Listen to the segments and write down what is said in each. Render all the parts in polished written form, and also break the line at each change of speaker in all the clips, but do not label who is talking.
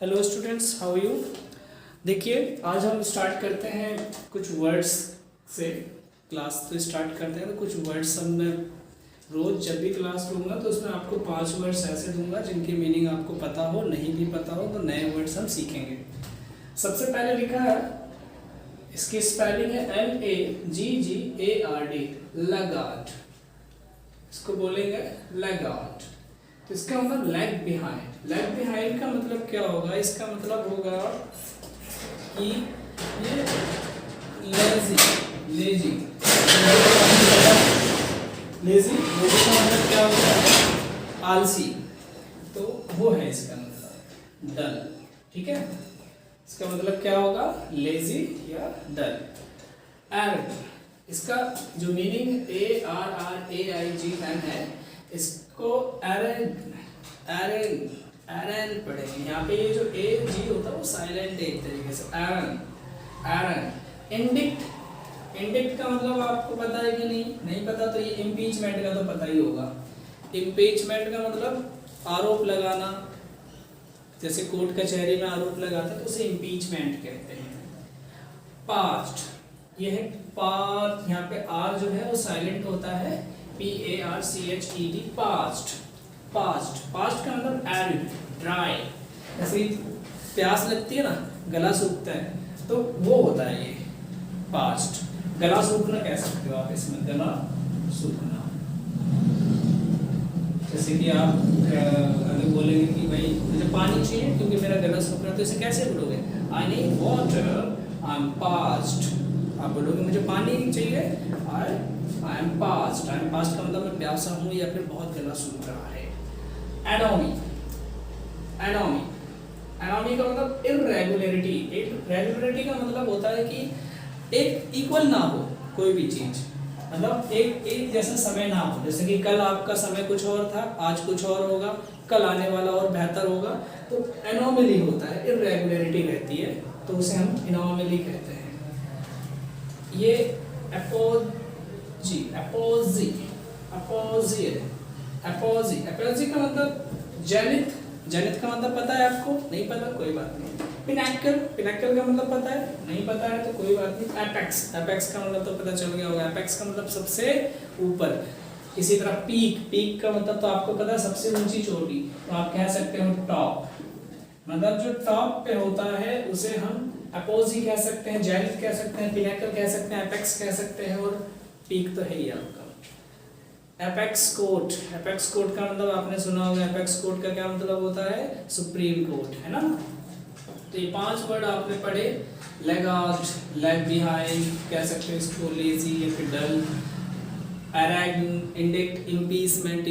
Hello students, how you. देखिए, आज हम स्टार्ट करते हैं कुछ वर्ड्स से। क्लास तो स्टार्ट करते हैं तो कुछ वर्ड्स हम मैं रोज़ जब भी क्लास लूँगा तो उसमें आपको 5 वर्ड्स ऐसे दूंगा जिनकी मीनिंग आपको पता हो, नहीं भी पता हो तो नए वर्ड्स हम सीखेंगे। सबसे पहले लिखा है, इसकी स्पेलिंग है LAGGARD, लगार्ड। इसको बोलेंगे लगार्ड। तो इसका मतलब लेग बिहाइंड। लेग बिहाइंड का मतलब क्या होगा? इसका मतलब होगा कि ये लेजी लेजी लेजी का मतलब क्या होता है? आलसी। तो वो है इसका मतलब डल। ठीक है, इसका मतलब क्या होगा? लेजी या डल। एरग, इसका जो मीनिंग ARRAIGN है, इसको एरन पढ़ेंगे। यहाँ पे ये जो AG होता है वो साइलेंट है एक तरीके से। एरन। इंडिक्ट का मतलब आपको पता है कि नहीं पता तो ये इम्पीचमेंट का तो पता ही होगा। इम्पीचमेंट का मतलब आरोप लगाना, जैसे कोर्ट कचहरी में आरोप लगाते हैं तो उसे इम्पीचमेंट कहते हैं। पास्ट, ये है पास्ट। यहाँ पे R जो है वो साइलेंट होता है, PARCHED, पास्ट। पास्ट का मतलब एरिड, ड्राई। जैसे प्यास लगती है ना, गला सूखता है, तो वो होता है ये पास्ट। गला सूखना कह सकते हो आप इसमें, गला सूखना। जैसे कि आप अगर बोलेंगे कि भाई मुझे पानी चाहिए क्योंकि मेरा गला सूख रहा है, तो इसे कैसे बोलोगे? I need water, I am past. आप बोलोगे मुझे पानी चाहिए, I am past. I am past का मतलब मैं प्यासा हूँ या फिर बहुत गला सूख रहा है। एनोमी का मतलब इर्रेगुलरिटी। इर्रेगुलरिटी का मतलब होता है कि एक इक्वल ना हो कोई भी चीज, मतलब एक जैसा समय ना हो। जैसे कि कल आपका समय कुछ और था, आज कुछ और होगा, कल आने वाला और बेहतर होगा, तो एनोमली होता है, इर्रेगुलरिटी रहती है, तो उसे हम एनोमली कहते हैं। ये एपोजी का मतलब जेनिथ का मतलब पता है आपको? नहीं पता, कोई बात नहीं। पिनैकल का मतलब पता है? नहीं पता है तो कोई बात नहीं। एपेक्स का मतलब तो पता चल गया होगा। एपेक्स का मतलब सबसे ऊपर। इसी तरह पीक का मतलब तो आपको पता है, सबसे ऊंची चोटी, तो आप कह सकते हो टॉप। मतलब जो टॉप पे होता है उसे हम अपोजी कह सकते हैं, जेनिथ कह सकते हैं, पिनैकल कह सकते हैं, एपेक्स कह सकते हैं, और पीक तो है ही आपका। एपेक्स कोर्ट का मतलब आपने सुना होगा। एपेक्स कोर्ट का क्या मतलब होता है? सुप्रीम कोर्ट, है ना। तो ये 5 वर्ड आपने पढ़े। लेगार्ड, लेग बिहाइंड कह सकते हो इसको, लेजी या फिर डल। एरैग, इंडिक्ट, इम्पीचमेंट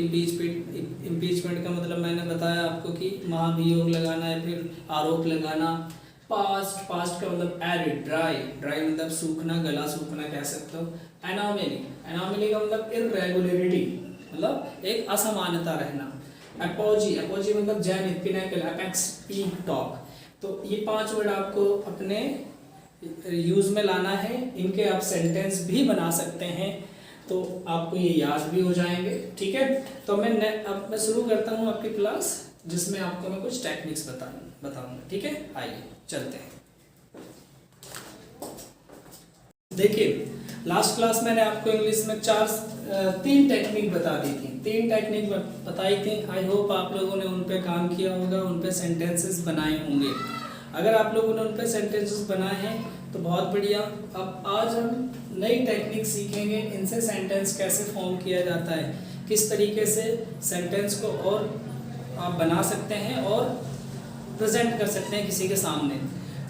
का मतलब मैंने बताया आपको कि महाभियोग लगाना या फिर आरोप लगाना। पास्ट का मतलब एरिड, ड्राई मतलब सूखना, गला सूखना कह सकते हो। एनोमली का मतलब इर्रेगुलरिटी, मतलब एक असमानता रहना। एपोजी मतलब zenith, pinnacle, apex, peak, top. तो ये 5 वर्ड आपको अपने यूज में लाना है। इनके आप सेंटेंस भी बना सकते हैं, तो आपको ये याद भी हो जाएंगे। ठीक है, तो अब मैं शुरू करता हूँ आपकी क्लास, जिसमें आपको मैं कुछ टेक्निक्स बताऊंगा। ठीक है, आइए चलते हैं। देखिए, लास्ट क्लास मैंने आपको इंग्लिश में 3 टेक्निक बता दी थी। 3 टेक्निक बताई थी। आई होप आप लोगों ने उन पे काम किया होगा, उन पे सेंटेंसेस बनाए होंगे। अगर आप लोगों ने उन पे सेंटेंसेस बनाए हैं तो बहुत बढ़िया। अब आज हम नई टेक्निक सीखेंगे। इनसे सेंटेंस कैसे फॉर्म किया जाता है, किस तरीके से सेंटेंस को और आप बना सकते हैं और प्रेजेंट कर सकते हैं किसी के सामने।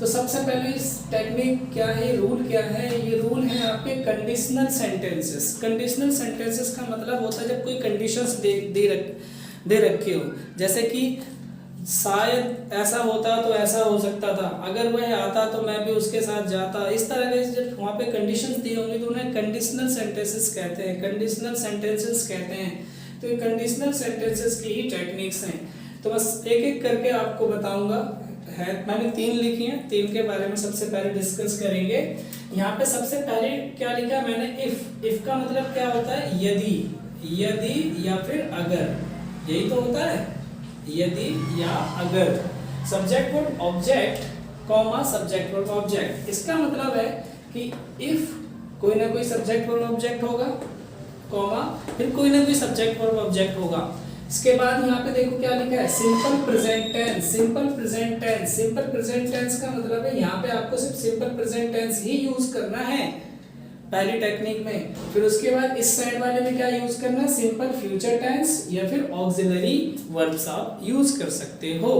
तो सबसे पहले इस टेक्निक क्या है, रूल क्या है? ये रूल है आपके कंडीशनल सेंटेंसेस। कंडीशनल सेंटेंसेस का मतलब होता है जब कोई कंडीशंस दे रखे हो, जैसे कि शायद ऐसा होता तो ऐसा हो सकता था, अगर वह आता तो मैं भी उसके साथ जाता। इस तरह के जब वहाँ पे कंडीशंस दी होंगी तो उन्हें कंडीशनल सेंटेंसेस कहते हैं। तो ये कंडीशनल सेंटेंसेस की ही टेक्निक्स हैं। तो बस एक एक करके आपको बताऊंगा। मैंने 3 लिखी हैं, 3 के बारे में सबसे पहले डिस्कस करेंगे। यहाँ पे सबसे पहले क्या लिखा मैंने? इफ का मतलब क्या होता है? यदि या फिर अगर, यही तो होता है, यदि या अगर। Subject verb object comma subject verb object. इसका मतलब है कि इफ कोई ना कोई सब्जेक्ट वर्ब ऑब्जेक्ट होगा, कॉमा फिर कोई ना कोई सब्जेक्ट वर्ब ऑब्जेक्ट होगा। इसके बाद यहाँ पे देखो क्या लिखा है, simple present tense. Simple present tense, simple present tense का मतलब है यहाँ पे आपको सिर्फ सिंपल प्रेजेंट टेंस ही यूज करना है पहली टेक्निक में। फिर उसके बाद इस साइड वाले में क्या यूज करना है, सिंपल फ्यूचर टेंस या फिर ऑक्सिलरी वर्ब्स आप यूज कर सकते हो।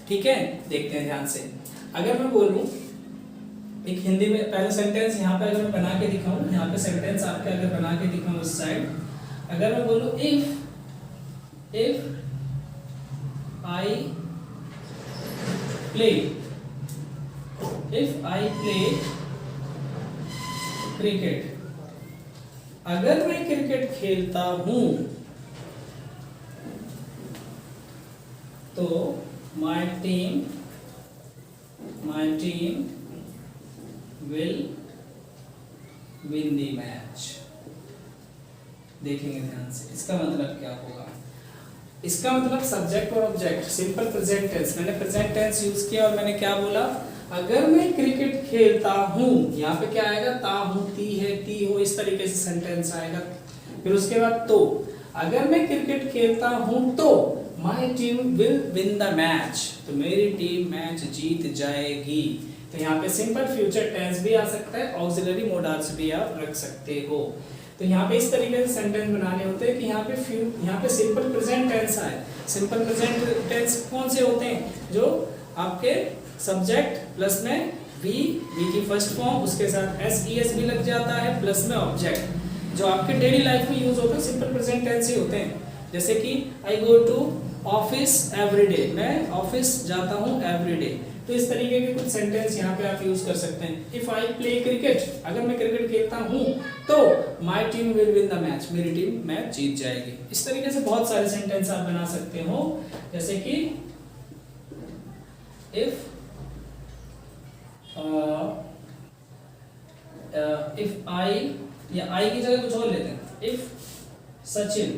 ठीक है, देखते हैं ध्यान से। अगर मैं बोलूं एक हिंदी में पहले सेंटेंस यहाँ पे अगर मैं बना के दिखाऊं, यहाँ पे सेंटेंस आपके अगर बना के दिखाऊं उस साइड, अगर मैं बोलूं if I play क्रिकेट, अगर मैं क्रिकेट खेलता हूं तो my team will win the match। देखेंगे ध्यान से, इसका मतलब क्या होगा। इसका मतलब सब्जेक्ट और ऑब्जेक्ट, सिंपल प्रेजेंट टेंस, मैंने प्रेजेंट टेंस यूज किया और मैंने क्या बोला, अगर मैं क्रिकेट खेलता हूं, यहाँ पे क्या आएगा, ता हूं, ती है, ती हो, इस तरीके से सेंटेंस आएगा। फिर उसके बाद तो, अगर मैं क्रिकेट खेलता हूं तो my team will win the match, तो मेरी टीम मैच जीत जाएगी। तो यहाँ पे सिंपल फ्यूचर टेंस भी आ सकता है, ऑक्सिलरी मोडाल्स भी आप रख सकते हो। तो यहाँ पे इस तरीके से सेंटेंस बनाने होते हैं कि यहाँ पे सिंपल प्रेजेंट टेंस आए। सिंपल प्रेजेंट टेंस कौन से होते हैं, जो आपके सब्जेक्ट प्लस में वी की फर्स्ट फॉर्म, उसके साथ एस भी लग जाता है, प्लस में ऑब्जेक्ट, जो आपके डेली लाइफ में यूज होते हैं सिंपल प्रेजेंट टेंस ही होते हैं। जैसे कि I go to office every day, मैं ऑफिस जाता हूँ एवरी डे। तो इस तरीके के कुछ सेंटेंस यहाँ पे आप यूज कर सकते हैं। इफ आई प्ले क्रिकेट, अगर मैं क्रिकेट खेलता हूँ तो my team will win the match, मेरी टीम मैच जीत जाएगी। इस तरीके से बहुत सारे सेंटेंस आप बना सकते हो, जैसे कि इफ आई, या आई की जगह कुछ और लेते हैं, इफ सचिन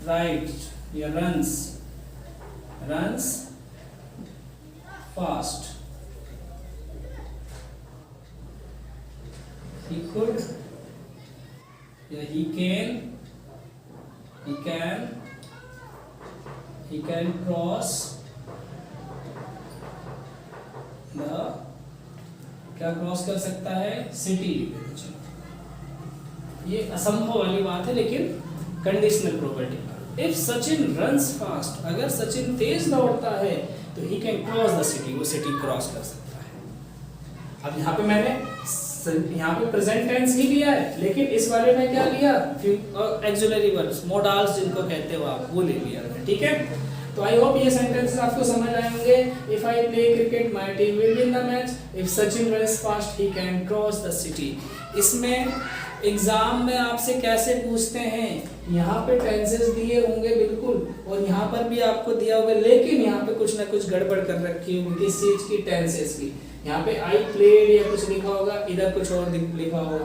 rides या runs fast, he could या he can cross the, क्या क्रॉस कर सकता है, सिटी। ये असंभव वाली बात है, लेकिन conditional property. If Sachin runs fast, अगर सचिन तेज दौड़ता है तो he can cross the city, वो सिटी क्रॉस कर सकता है। अब यहाँ पे मैंने यहाँ पे प्रेजेंट टेंस ही लिया है, लेकिन इस वाले में क्या लिया, ऑक्सिलरी वर्ब्स, मोडाल्स जिनको कहते हो आप, वो ले लिया। ठीक है, तो आई होप ये सेंटेंसेस आपको समझ आए होंगे। If I play cricket my team will win the match, if Sachin runs fast he can cross the city. इसमें एग्जाम में आपसे कैसे पूछते हैं, यहाँ पे टेंसेस दिए होंगे बिल्कुल, और यहाँ पर भी आपको दिया होगा, लेकिन यहाँ पे कुछ ना कुछ गड़बड़ कर रखी होगी किस चीज की, टेंसेस की। यहाँ पे आई प्लेड या कुछ लिखा होगा, इधर कुछ और लिखा होगा।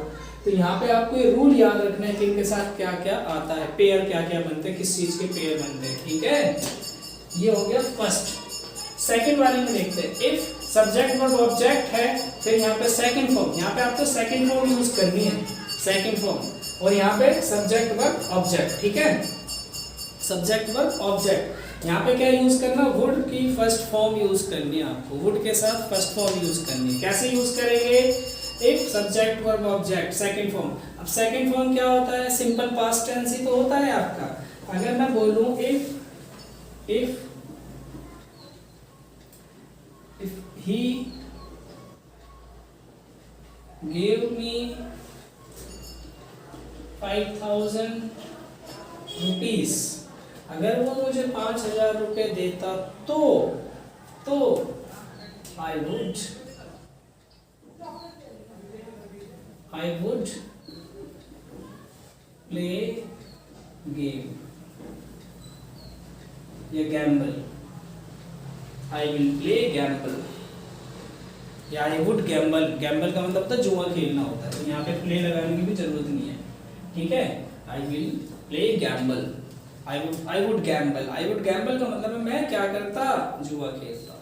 तो यहाँ पे आपको ये रूल याद रखना है कि इनके साथ क्या क्या आता है, पेयर क्या क्या बनते हैं, किस चीज के पेयर बनते हैं। ठीक है, ये हो गया फर्स्ट। सेकंड वाले में देखते हैं, इफ सब्जेक्ट वर्ब ऑब्जेक्ट है, फिर यहाँ पे सेकंड फॉर्म, यहाँ पे आपको सेकंड फॉर्म यूज करनी है, सेकंड फॉर्म, और यहाँ पे सब्जेक्ट वर्ब ऑब्जेक्ट। ठीक है, सब्जेक्ट वर्ब ऑब्जेक्ट, यहाँ पे क्या यूज करना, वुड की फर्स्ट फॉर्म यूज करनी है आपको, वुड के साथ फर्स्ट फॉर्म यूज करनी है। कैसे यूज करेंगे, if subject verb object second form. अब सेकंड फॉर्म क्या होता है, सिंपल पास्ट टेंस ही तो होता है आपका। अगर मैं बोलूं if he gave me 5,000 rupees, अगर वो मुझे 5,000 रुपए देता तो I would play game या gamble, I will play gamble या I would gamble। gamble का मतलब होता है जुआ खेलना होता है, तो यहाँ पे प्ले लगाने की भी जरूरत नहीं है। ठीक है, I will play gamble। I would Gamble, I would Gamble का मतलब है मैं क्या करता, जुआ खेलता।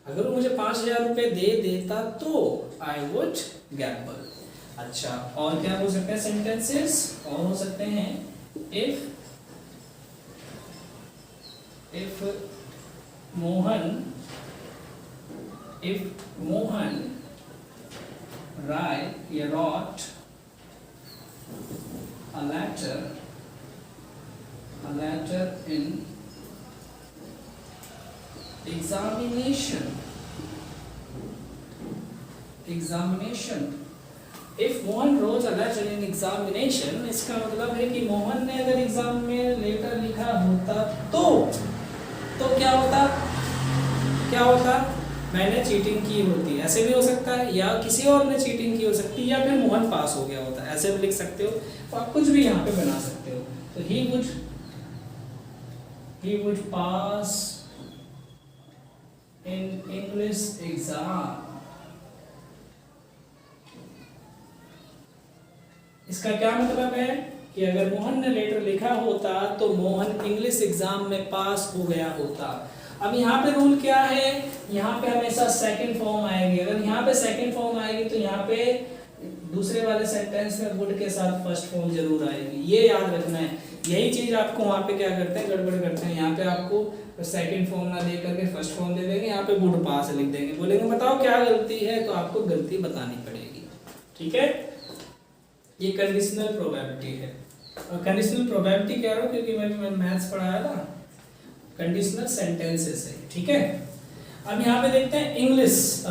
अगर वो मुझे 5,000 रुपये दे देता तो आई वुड गैम्बल। अच्छा, और क्या हो सकते हैं सेंटेंसेस, और हो सकते हैं if Mohan wrote a letter in examination, if Mohan wrote a letter in examination, इसका मतलब है कि मोहन ने अगर एग्जाम में लेटर लिखा होता तो क्या होता, मैंने चीटिंग की होती, ऐसे भी हो सकता है, या किसी और ने चीटिंग की हो सकती है, या फिर मोहन पास हो गया होता, ऐसे भी लिख सकते हो। तो आप कुछ भी यहाँ पे बना सकते हो। तो he would pass in English exam। इसका क्या मतलब है कि अगर मोहन ने लेटर लिखा होता तो मोहन इंग्लिश एग्जाम में पास हो गया होता। अब यहाँ पे रूल क्या है, यहाँ पे हमेशा सेकंड फॉर्म आएगी। अगर यहाँ पे सेकंड फॉर्म आएगी तो यहाँ पे दूसरे वाले सेंटेंस में वुड के साथ फर्स्ट फॉर्म जरूर आएगी, ये याद रखना है। यही चीज आपको वहाँ पे क्या करते हैं, गड़बड़ करते हैं। यहाँ पे आपको सेकंड फॉर्म ना दे करके फर्स्ट फॉर्म दे देंगे, यहाँ पे वुड पास लिख देंगे, बोलेंगे बताओ क्या गलती है, तो आपको गलती बतानी पड़ेगी। ठीक है, ये कंडीशनल प्रोबेबिलिटी है। और कंडीशनल प्रोबेबिलिटी कह रहा हूँ क्योंकि मैंने मैथ्स पढ़ाया था, कंडीशनल सेंटेंसेस है। ठीक है, अब यहाँ पे देखते हैं इंग्लिश,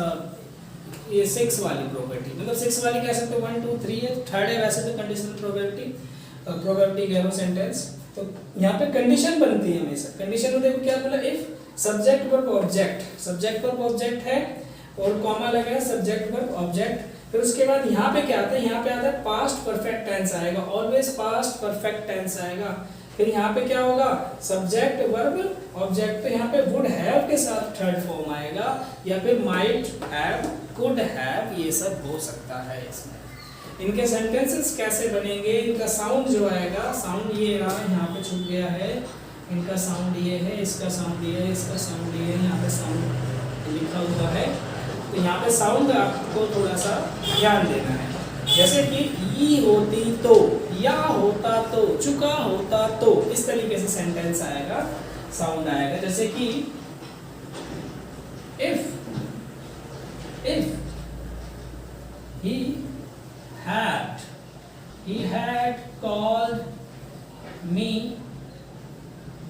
ये 6 वाली प्रॉपर्टी, मतलब 6 वाली कह सकते हो, 1 2 3 है, थर्ड है वैसे तो कंडीशनल प्रोबेबिलिटी कह रहा हूँ सेंटेंस। तो यहाँ पे कंडीशन बनती है हमेशा। कंडीशन में देखो क्या बोला, इफ सब्जेक्ट वर्ब ऑब्जेक्ट है और कॉमा लगा है, सब्जेक्ट वर्ब ऑब्जेक्ट, फिर उसके बाद यहाँ पे क्या आता है, यहाँ पे आता है पास्ट परफेक्ट टेंस आएगा, ऑलवेज पास्ट परफेक्ट टेंस आएगा। फिर यहाँ पे क्या होगा, सब्जेक्ट वर्ब ऑब्जेक्ट, तो यहाँ पे वुड हैव के साथ थर्ड फॉर्म आएगा, या फिर माइट हैव, कुड हैव, ये सब हो सकता है इसमें। इनके सेंटेंसेस कैसे बनेंगे, इनका साउंड जो आएगा, साउंड ये रहा, यहाँ पे छूट गया है, इनका साउंड ये है, इसका साउंड ये है, इसका साउंड ये है, यहाँ पे साउंड लिखा हुआ है। तो यहाँ पे साउंड आपको थोड़ा सा ध्यान देना है। जैसे कि ई होती तो, या होता तो, चुका होता तो, इस तरीके से सेंटेंस आएगा, साउंड आएगा। जैसे कि if he had called me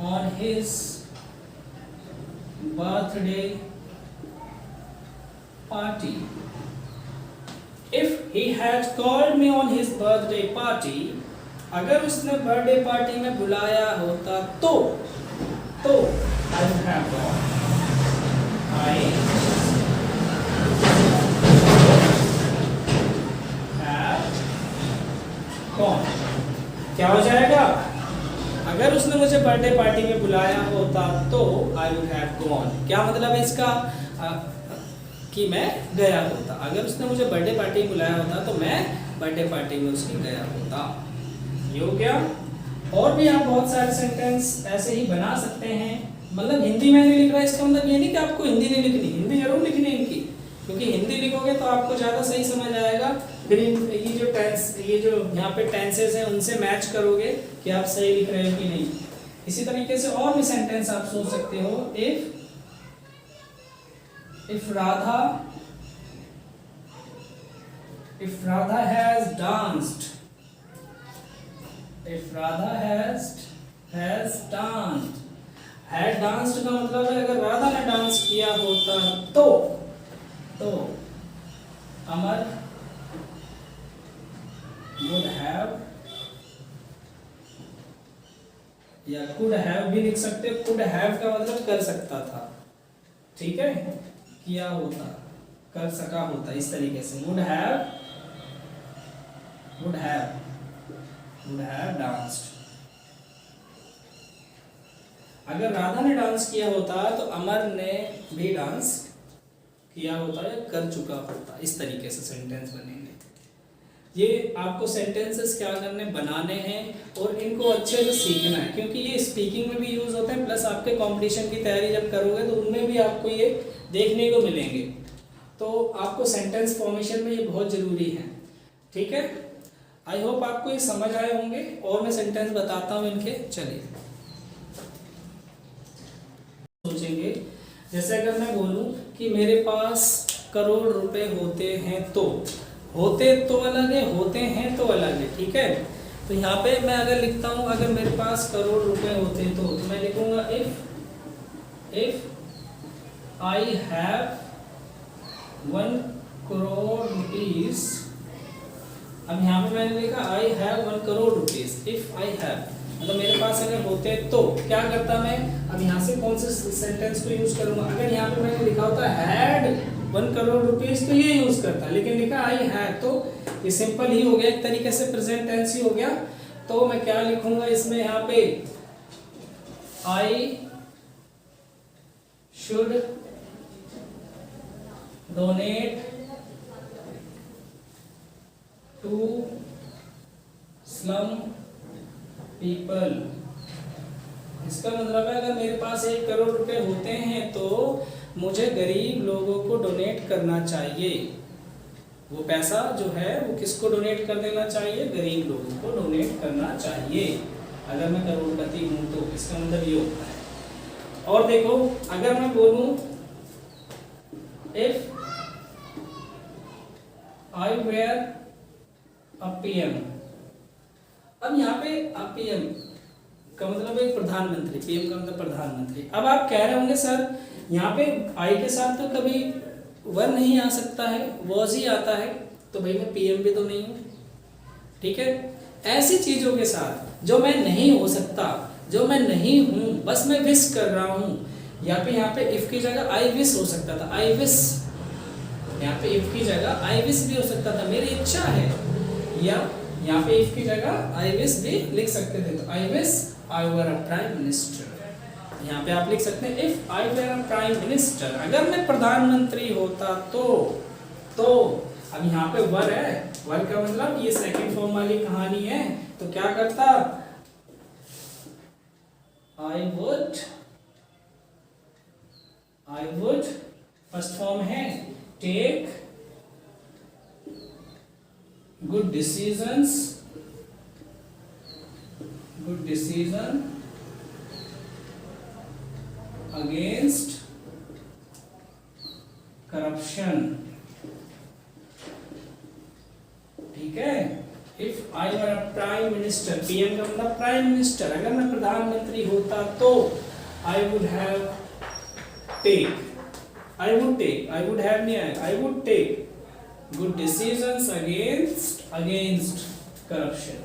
on his birthday party, if he had called me on his birthday party, अगर उसने बर्थडे पार्टी में बुलाया होता तो I would have gone, I have gone। क्या हो जाएगा, अगर उसने मुझे बर्थडे पार्टी में बुलाया होता तो I would have gone। क्या मतलब है इसका, कि मैं गया होता। अगर उसने मुझे बर्थडे पार्टी में बुलाया होता तो मैं बर्थडे पार्टी में उसकी गया होता। ये हो गया। और भी आप बहुत सारे सेंटेंस ऐसे ही बना सकते हैं। मतलब हिंदी में नहीं लिख रहा, इसका मतलब ये नहीं कि आपको हिंदी नहीं लिखनी, हिंदी जरूर लिखनी है इनकी, क्योंकि हिंदी लिखोगे तो आपको ज़्यादा सही समझ आएगा। फिर ये जो यहाँ पे टेंसेस हैं उनसे मैच करोगे कि आप सही लिख रहे हो कि नहीं। इसी तरीके से और भी सेंटेंस आप सोच सकते हो। if Radha has danced, had danced का मतलब है अगर राधा ने डांस किया होता तो अमर would have या could have भी लिख सकते हो। could have का मतलब कर सकता था, ठीक है, किया होता, कर सका होता, इस तरीके से would have danced। अगर राधा ने डांस किया होता तो अमर ने भी डांस किया होता या कर चुका होता। इस तरीके से सेंटेंस बनेंगे। ये आपको सेंटेंसेस क्या करने बनाने हैं और इनको अच्छे से सीखना है, क्योंकि ये स्पीकिंग में भी यूज़ होते हैं, प्लस आपके कंपटीशन की तैयारी जब करोगे तो उनमें भी आपको ये देखने को मिलेंगे। तो आपको सेंटेंस फॉर्मेशन में ये बहुत ज़रूरी है, ठीक है। आई होप आपको ये समझ आए होंगे और मैं सेंटेंस बताता हूँ इनके। चलिए सोचेंगे, जैसे अगर मैं बोलूँ कि मेरे पास करोड़ रुपए होते हैं तो, होते तो अलग है, होते हैं तो अलग है, ठीक है। तो यहाँ पे मैं अगर लिखता हूँ अगर मेरे पास करोड़ रुपए होते तो मैं लिखूंगा if I have 1 crore rupees. अब यहाँ पे मैंने लिखा I have 1 crore rupees. If I have मतलब मेरे पास अगर होते तो क्या करता मैं, अब यहाँ से कौन से सेंटेंस को यूज करूंगा। अगर यहाँ पे मैंने लिखा होता हैड 1 करोड़ रुपीज तो ये यूज करता, लेकिन लिखा आई हैड तो ये सिंपल ही हो गया, एक तरीके से प्रेजेंट टेंस ही हो गया। तो मैं क्या लिखूंगा इसमें, यहाँ पे I should donate to slum people. इसका मतलब है अगर मेरे पास 1 करोड़ रुपए होते हैं तो मुझे गरीब लोगों को डोनेट करना चाहिए। वो पैसा जो है वो किसको डोनेट कर देना चाहिए, गरीब लोगों को डोनेट करना चाहिए। अगर मैं करोड़पति हूं तो इसका मतलब ये होता है। और देखो अगर मैं बोलूं if I were a PM. अब यहाँ पे पीएम का मतलब है प्रधानमंत्री, पीएम का मतलब प्रधानमंत्री। अब आप कह रहे होंगे सर यहाँ पे आई के साथ तो कभी वर नहीं आ सकता है, वॉज ही आता है, तो भाई मैं पीएम भी तो नहीं हूँ, ठीक है। ऐसी चीजों के साथ जो मैं नहीं हो सकता, जो मैं नहीं हूँ, बस मैं विश कर रहा हूँ, या फिर यहाँ पे इफ की जगह आई विश हो सकता था, आई विश। यहाँ पे इफ की जगह आई विश भी हो सकता था, मेरी इच्छा है, या यहाँ पे इफ की जगह आई विश भी लिख सकते थे। तो I wish I were a prime minister. यहाँ पे आप लिख सकते हैं if I were a prime minister, अगर मैं प्रधानमंत्री होता तो अब यहाँ पे वर है, वर का मतलब ये सेकंड फॉर्म वाली कहानी है। तो क्या करता, आई वुड फर्स्ट फॉर्म है take good decision against corruption, ठीक है। If I were a prime minister, PM का मतलब प्राइम मिनिस्टर, अगर मैं प्रधानमंत्री होता तो I would take good decisions against corruption,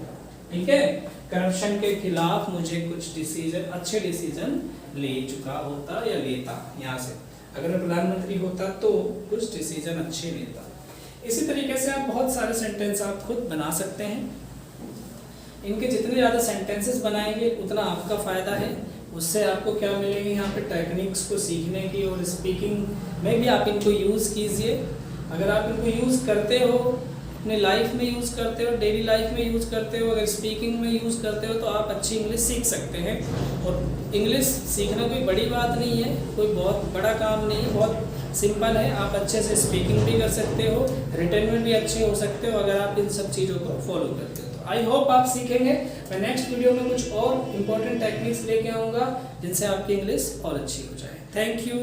ठीक है। करप्शन के खिलाफ मुझे कुछ डिसीजन, अच्छे डिसीजन ले चुका होता या लेता। यहाँ से अगर मैं प्रधानमंत्री होता तो कुछ डिसीजन अच्छे लेता। इसी तरीके से आप बहुत सारे सेंटेंस आप खुद बना सकते हैं। इनके जितने ज़्यादा सेंटेंसेस बनाएंगे उतना आपका फ़ायदा है। उससे आपको क्या मिलेंगे, यहाँ पे टेक्निक्स को सीखने की, और स्पीकिंग में भी आप इनको यूज़ कीजिए। अगर आप इनको यूज़ करते हो, अपने लाइफ में यूज़ करते हो, डेली लाइफ में यूज़ करते हो, अगर स्पीकिंग में यूज़ करते हो तो आप अच्छी इंग्लिश सीख सकते हैं। और इंग्लिश सीखना कोई बड़ी बात नहीं है, कोई बहुत बड़ा काम नहीं है, बहुत सिंपल है। आप अच्छे से स्पीकिंग भी कर सकते हो, रिटन में भी अच्छे हो सकते हो अगर आप इन सब चीज़ों को फॉलो करते हो। तो आई होप आप सीखेंगे। मैं नेक्स्ट वीडियो में कुछ और इम्पोर्टेंट टेक्निक्स लेके आऊँगा जिनसे आपकी इंग्लिश और अच्छी हो जाए। Thank you.